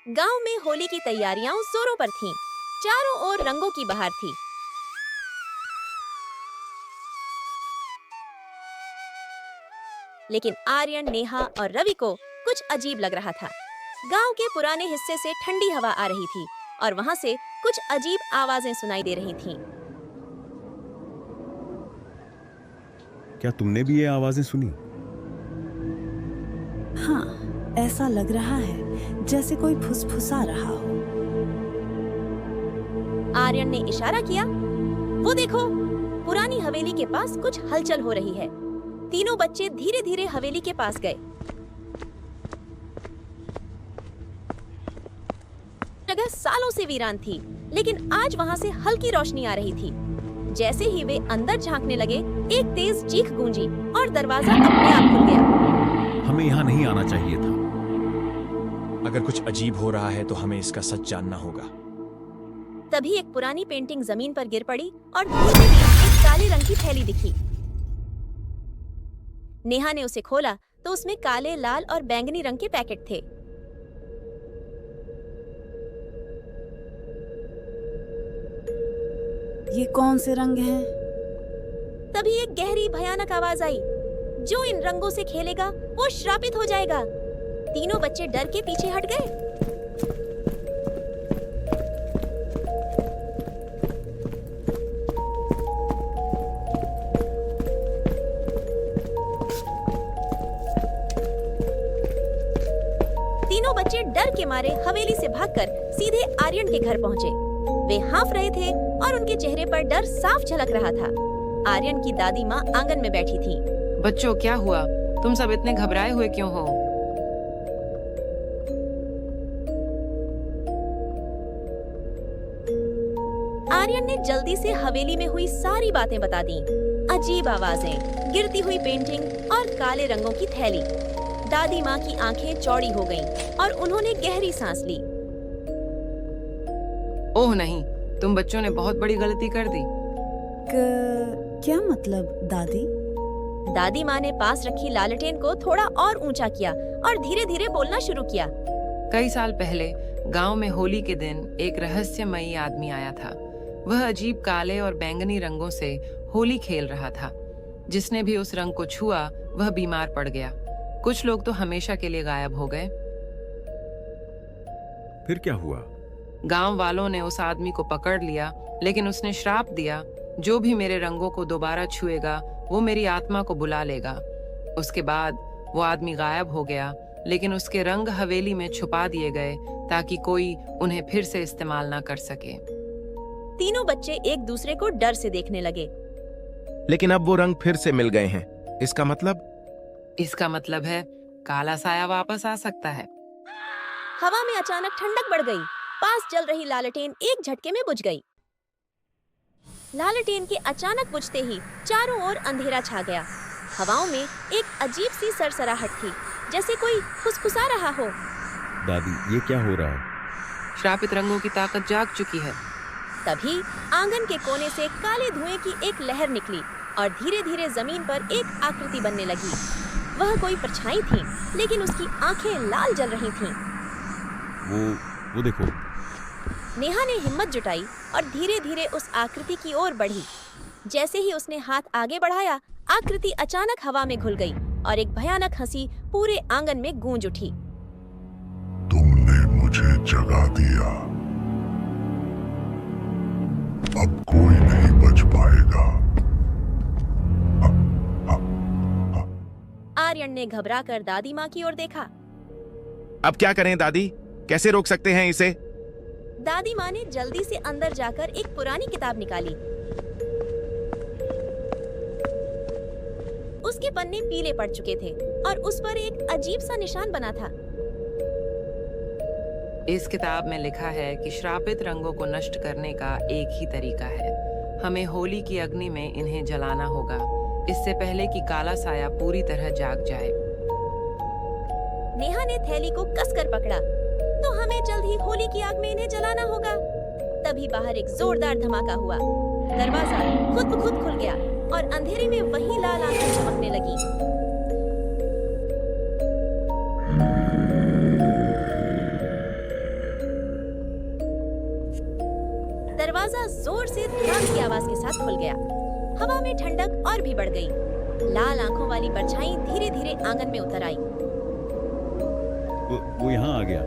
गांव में होली की तैयारियां जोरों पर थीं। चारों ओर रंगों की बहार थी। लेकिन आर्यन, नेहा और रवि को कुछ अजीब लग रहा था। गांव के पुराने हिस्से से ठंडी हवा आ रही थी और वहां से कुछ अजीब आवाजें सुनाई दे रही थीं। क्या तुमने भी ये आवाजें सुनी? हाँ, ऐसा लग रहा है जैसे कोई फुसफुसा रहा हो। आर्यन ने इशारा किया। वो देखो, पुरानी हवेली के पास कुछ हलचल हो रही है। तीनों बच्चे धीरे धीरे हवेली के पास गए। जगह सालों से वीरान थी, लेकिन आज वहां से हल्की रोशनी आ रही थी। जैसे ही वे अंदर झांकने लगे, एक तेज चीख गूंजी और दरवाजा अपने आप खुल गया। हमें यहाँ नहीं आना चाहिए था। अगर कुछ अजीब हो रहा है तो हमें इसका सच जानना होगा। तभी एक पुरानी पेंटिंग जमीन पर गिर पड़ी और दूर में एक काले रंग की थैली दिखी। नेहा ने उसे खोला तो उसमें काले, लाल और बैंगनी रंग के पैकेट थे। ये कौन से रंग हैं? तभी एक गहरी भयानक आवाज आई, जो इन रंगों से खेलेगा वो श्रापित हो जाएगा। तीनों बच्चे डर के पीछे हट गए। तीनों बच्चे डर के मारे हवेली से भागकर सीधे आर्यन के घर पहुंचे। वे हांफ रहे थे और उनके चेहरे पर डर साफ झलक रहा था। आर्यन की दादी माँ आंगन में बैठी थी। बच्चों, क्या हुआ? तुम सब इतने घबराए हुए क्यों हो? आर्यन ने जल्दी से हवेली में हुई सारी बातें बता दी। अजीब आवाजें, गिरती हुई पेंटिंग और काले रंगों की थैली। दादी माँ की आंखें चौड़ी हो गईं और उन्होंने गहरी सांस ली। ओह नहीं, तुम बच्चों ने बहुत बड़ी गलती कर दी। क्या मतलब दादी? दादी माँ ने पास रखी लालटेन को थोड़ा और ऊंचा किया और धीरे धीरे बोलना शुरू किया। कई साल पहले गांव में होली के दिन एक रहस्यमयी आदमी आया था। वह अजीब काले और बैंगनी रंगों से होली खेल रहा था। जिसने भी उस रंग को छुआ वह बीमार पड़ गया। कुछ लोग तो हमेशा के लिए गायब हो गए। फिर क्या हुआ? गांव वालों ने उस आदमी को पकड़ लिया, लेकिन उसने श्राप दिया, जो भी मेरे रंगों को दोबारा छुएगा वो मेरी आत्मा को बुला लेगा। उसके बाद वो आदमी गायब हो गया, लेकिन उसके रंग हवेली में छुपा दिए गए ताकि कोई उन्हें फिर से इस्तेमाल ना कर सके। तीनों बच्चे एक दूसरे को डर से देखने लगे। लेकिन अब वो रंग फिर से मिल गए हैं। इसका मतलब है काला साया वापस आ सकता है। हवा में अचानक ठंडक बढ़ गई। पास जल रही लालटेन एक झटके में बुझ गई। लालटेन के अचानक बुझते ही चारों ओर अंधेरा छा गया। हवाओं में एक अजीब सी सरसराहट थी, जैसे कोई फुसफुसा रहा हो। दादी, ये क्या हो रहा है? श्रापित रंगों की ताकत जाग चुकी है। तभी आंगन के कोने से काले धुएं की एक लहर निकली और धीरे धीरे जमीन पर एक आकृति बनने लगी। वह कोई परछाई थी, लेकिन उसकी आंखें लाल जल रही थीं। वो देखो। नेहा ने हिम्मत जुटाई और धीरे धीरे उस आकृति की ओर बढ़ी। जैसे ही उसने हाथ आगे बढ़ाया, आकृति अचानक हवा में घुल गई और एक भयानक हंसी पूरे आंगन में गूंज उठी। तुमने मुझे जगा दिया। अब कोई नहीं बच पाएगा। आर्यन ने घबराकर दादी माँ की ओर देखा। अब क्या करें दादी? कैसे रोक सकते हैं इसे? दादी माँ ने जल्दी से अंदर जाकर एक पुरानी किताब निकाली। उसके पन्ने पीले पड़ चुके थे और उस पर एक अजीब सा निशान बना था। इस किताब में लिखा है कि श्रापित रंगों को नष्ट करने का एक ही तरीका है। हमें होली की अग्नि में इन्हें जलाना होगा, इससे पहले कि काला साया पूरी तरह जाग जाए। नेहा ने थैली को कसकर पकड़ा। तो हमें जल्द ही होली की आग में इन्हें जलाना होगा। तभी बाहर एक जोरदार धमाका हुआ। दरवाजा खुद ब खुद खुल गया और अंधेरे में वही लाल आंखें चमकने लगी। से धड़ाम की आवाज के साथ खुल गया। हवा में ठंडक और भी बढ़ गई। लाल आंखों वाली परछाई धीरे धीरे आंगन में उतर आई। वो यहाँ आ गया।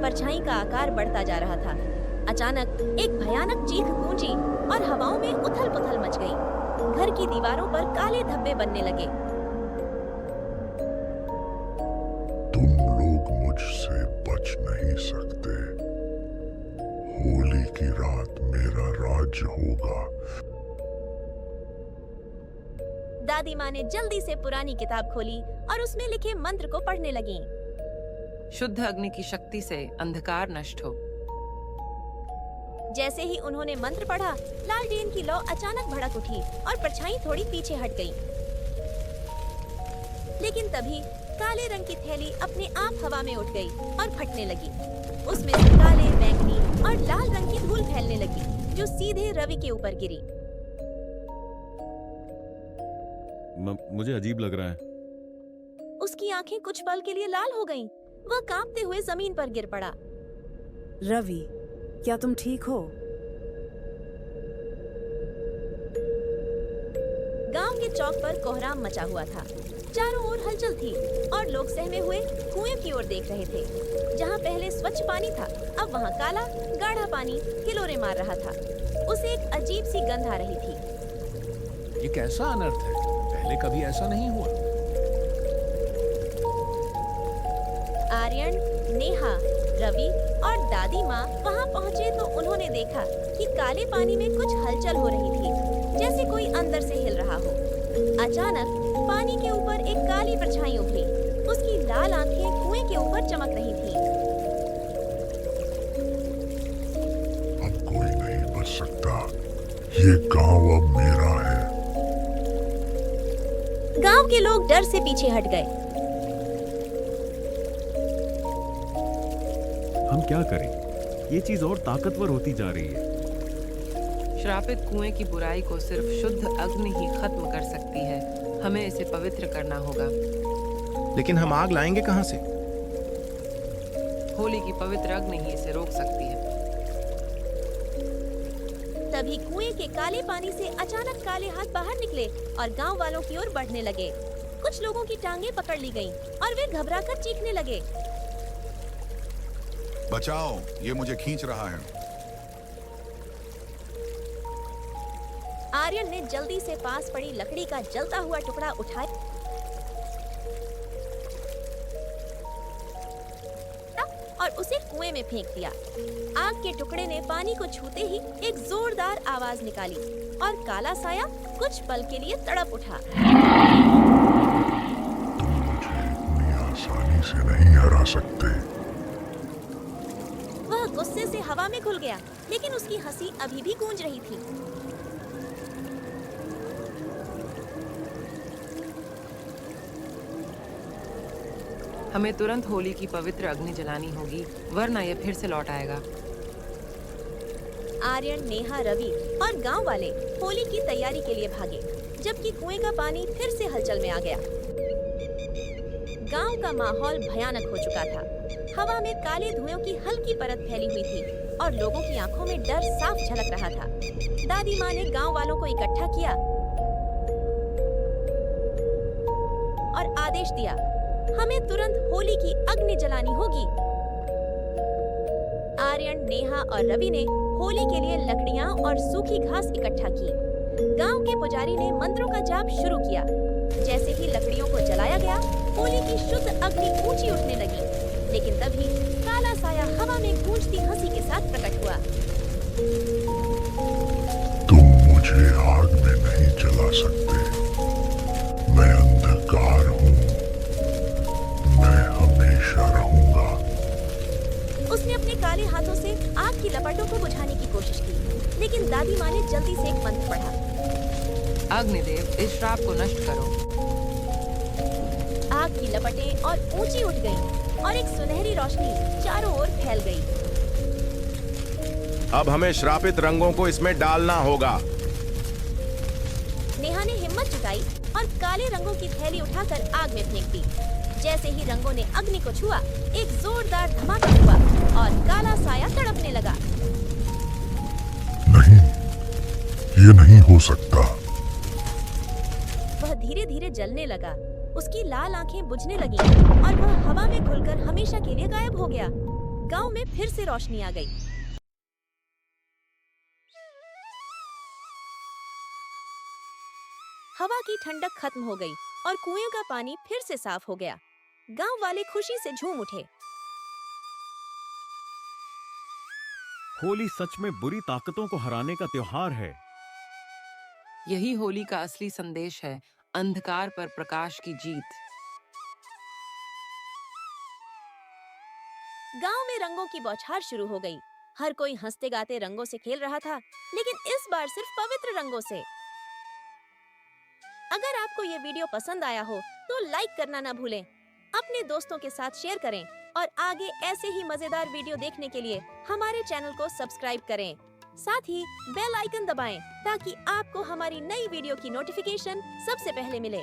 परछाई का आकार बढ़ता जा रहा था। अचानक एक भयानक चीख गूंजी और हवाओं में उथल-पुथल मच गई। घर की दीवारों पर काले धब्बे बनने लगे। तुम लोग मुझसे बच नहीं सकते। होली की रात मेरा राज्य होगा। दादी माँ ने जल्दी से पुरानी किताब खोली और उसमें लिखे मंत्र को पढ़ने लगी। शुद्ध अग्नि की शक्ति से अंधकार नष्ट हो। जैसे ही उन्होंने मंत्र पढ़ा, लालटेन की लौ अचानक भड़क उठी और परछाई थोड़ी पीछे हट गई। लेकिन तभी काले रंग की थैली अपने आप हवा में उठ गई और फटने लगी। उसमें से काले, बैंगनी और लाल रंग की धूल फैलने लगी, जो सीधे रवि के ऊपर गिरी। मुझे अजीब लग रहा है। उसकी आंखें कुछ पल के लिए लाल हो गईं। वह कांपते हुए जमीन पर गिर पड़ा। रवि, क्या तुम ठीक हो? गांव के चौक पर कोहराम मचा हुआ था। चारों ओर हलचल थी और लोग सहमे हुए कुएं की ओर देख रहे थे। जहां पहले स्वच्छ पानी था, अब वहां काला गाढ़ा पानी हिलोरे मार रहा था। उसे एक अजीब सी गंध आ रही थी। ये कैसा अनर्थ है? पहले कभी ऐसा नहीं हुआ। आर्यन, नेहा, रवि और दादी माँ वहाँ पहुँचे तो उन्होंने देखा कि काले पानी में कुछ हलचल हो रही थी, जैसे कोई अंदर से हिल रहा हो। अचानक पानी के ऊपर एक काली परछाई उभरी। उसकी लाल आंखें कुएं के ऊपर चमक रही थीं। अब कोई नहीं बच सकता। ये गांव अब मेरा है। गांव के लोग डर से पीछे हट गए। हम क्या करें? ये चीज और ताकतवर होती जा रही है। श्रापित कुएं की बुराई को सिर्फ शुद्ध अग्नि ही खत्म कर सकती है। हमें इसे पवित्र करना होगा। लेकिन हम आग लाएंगे कहाँ से? होली की पवित्र अग्नि ही इसे रोक सकती है। तभी कुएं के काले पानी से अचानक काले हाथ बाहर निकले और गांव वालों की ओर बढ़ने लगे। कुछ लोगों की टांगें पकड़ ली गईं और वे घबराकर चीखने लगे। बचाओ, ये मुझे खींच रहा है। आर्यन ने जल्दी से पास पड़ी लकड़ी का जलता हुआ टुकड़ा उठाया और उसे कुएं में फेंक दिया। आग के टुकड़े ने पानी को छूते ही एक जोरदार आवाज निकाली और काला साया कुछ पल के लिए तड़प उठा। तुम मुझे इतनी आसानी से नहीं हरा सकते। वह गुस्से से हवा में घुल गया, लेकिन उसकी हंसी अभी भी गूंज रही थी। हमें तुरंत होली की पवित्र अग्नि जलानी होगी, वरना यह फिर से लौट आएगा। आर्यन, नेहा, रवि और गांव वाले होली की तैयारी के लिए भागे, जबकि कुएं का पानी फिर से हलचल में आ गया। गांव का माहौल भयानक हो चुका था। हवा में काले धुएं की हल्की परत फैली हुई थी और लोगों की आंखों में डर साफ झलक रहा था। दादी माँ ने गांव वालों को इकट्ठा किया और आदेश दिया, हमें तुरंत होली की अग्नि जलानी होगी। आर्यन, नेहा और रवि ने होली के लिए लकड़ियां और सूखी घास इकट्ठा की। गांव के पुजारी ने मंत्रों का जाप शुरू किया। जैसे ही लकड़ियों को जलाया गया, होली की शुद्ध अग्नि ऊंची उठने लगी। लेकिन तभी काला साया हवा में गूंजती हंसी के साथ प्रकट हुआ। तुम मुझे आग में नहीं जला सकते। मैं अंधकार हूँ। मैं हमेशा रहूंगा। उसने अपने काले हाथों से आग की लपटों को बुझाने की कोशिश की, लेकिन दादी माँ ने जल्दी से एक मंत्र पढ़ा। अग्निदेव, इस श्राप को नष्ट करो। आग की लपटें और ऊंची उठ गईं और एक सुनहरी रोशनी चारों ओर फैल गई। अब हमें श्रापित रंगों को इसमें डालना होगा। नेहा ने हिम्मत जुटाई और काले रंगों की थैली उठाकर आग में फेंक दी। जैसे ही रंगों ने अग्नि को छुआ, एक जोरदार धमाका हुआ और काला साया तड़पने लगा। नहीं, ये नहीं हो सकता। वह धीरे धीरे जलने लगा, उसकी लाल आंखें बुझने लगीं और वह हवा में घुलकर हमेशा के लिए गायब हो गया। गांव में फिर से रोशनी आ गई। हवा की ठंडक खत्म हो गई और कुएं का पानी फिर से साफ हो गया। गांव वाले खुशी से झूम उठे। होली सच में बुरी ताकतों को हराने का त्योहार है। यही होली का असली संदेश है, अंधकार पर प्रकाश की जीत। गांव में रंगों की बौछार शुरू हो गई। हर कोई हंसते गाते रंगों से खेल रहा था, लेकिन इस बार सिर्फ पवित्र रंगों से। अगर आपको ये वीडियो पसंद आया हो तो लाइक करना ना भूलें, अपने दोस्तों के साथ शेयर करें और आगे ऐसे ही मजेदार वीडियो देखने के लिए हमारे चैनल को सब्सक्राइब करें। साथ ही बेल आइकन दबाएं ताकि आपको हमारी नई वीडियो की नोटिफिकेशन सबसे पहले मिले।